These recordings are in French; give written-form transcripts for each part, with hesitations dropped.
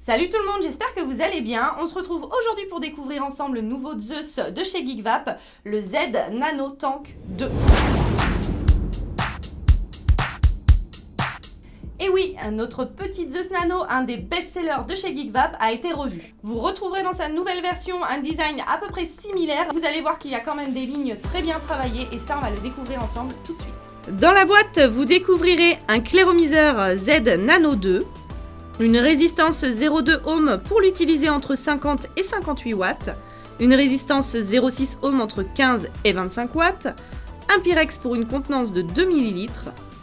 Salut tout le monde, j'espère que vous allez bien. On se retrouve aujourd'hui pour découvrir ensemble le nouveau Zeus de chez Geekvap, le Z Nano Tank 2. Et oui, notre petit Zeus Nano, un des best-sellers de chez Geekvap, a été revu. Vous retrouverez dans sa nouvelle version un design à peu près similaire. Vous allez voir qu'il y a quand même des lignes très bien travaillées et ça on va le découvrir ensemble tout de suite. Dans la boîte, vous découvrirez un clairomiseur Z Nano 2, une résistance 0,2 ohm pour l'utiliser entre 50 et 58 watts, une résistance 0,6 ohm entre 15 et 25 watts, un Pyrex pour une contenance de 2 ml,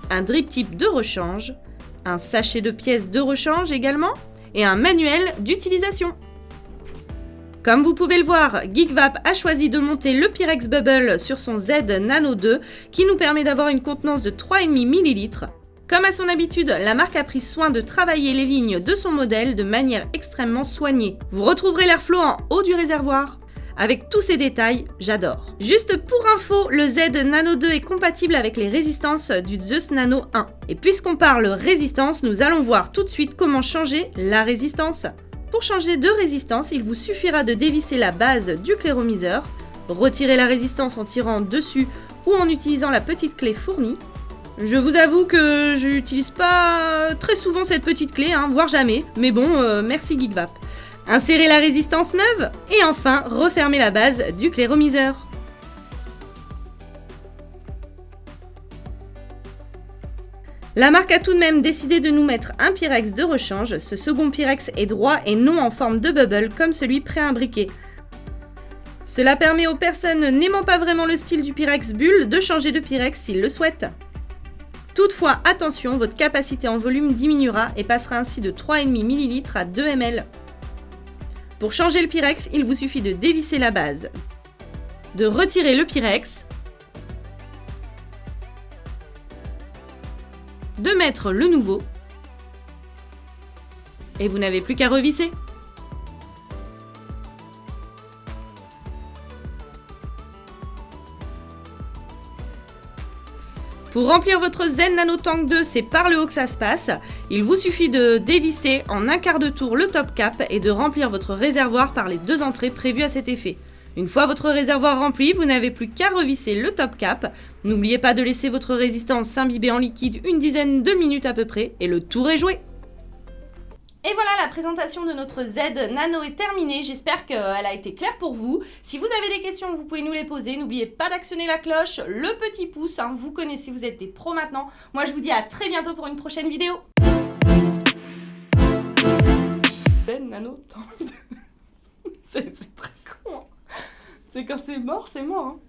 un drip tip de rechange, un sachet de pièces de rechange également, et un manuel d'utilisation. Comme vous pouvez le voir, Geekvap a choisi de monter le Pyrex Bubble sur son Z Nano 2 qui nous permet d'avoir une contenance de 3,5 ml. Comme à son habitude, la marque a pris soin de travailler les lignes de son modèle de manière extrêmement soignée. Vous retrouverez l'airflow en haut du réservoir. Avec tous ces détails, j'adore. Juste pour info, le Z Nano 2 est compatible avec les résistances du Zeus Nano 1. Et puisqu'on parle résistance, nous allons voir tout de suite comment changer la résistance. Pour changer de résistance, il vous suffira de dévisser la base du clairomiseur, retirer la résistance en tirant dessus ou en utilisant la petite clé fournie. Je vous avoue que je n'utilise pas très souvent cette petite clé, voire jamais, mais bon, merci Geekvap. Insérez la résistance neuve et enfin refermez la base du clairomiseur. La marque a tout de même décidé de nous mettre un Pyrex de rechange. Ce second Pyrex est droit et non en forme de bubble comme celui préimbriqué. Cela permet aux personnes n'aimant pas vraiment le style du Pyrex bulle de changer de Pyrex s'ils le souhaitent. Toutefois, attention, votre capacité en volume diminuera et passera ainsi de 3,5 ml à 2 ml. Pour changer le Pyrex, il vous suffit de dévisser la base, de retirer le Pyrex, de mettre le nouveau, et vous n'avez plus qu'à revisser. Pour remplir votre Z Nano Tank 2, c'est par le haut que ça se passe. Il vous suffit de dévisser en un quart de tour le top cap et de remplir votre réservoir par les deux entrées prévues à cet effet. Une fois votre réservoir rempli, vous n'avez plus qu'à revisser le top cap. N'oubliez pas de laisser votre résistance s'imbiber en liquide une dizaine de minutes à peu près et le tour est joué. Et voilà, la présentation de notre Z Nano est terminée, j'espère qu'elle a été claire pour vous. Si vous avez des questions, vous pouvez nous les poser. N'oubliez pas d'actionner la cloche, le petit pouce, vous connaissez, vous êtes des pros maintenant. Moi je vous dis à très bientôt pour une prochaine vidéo. Z Nano Tank 2. C'est très con. C'est quand c'est mort, c'est mort.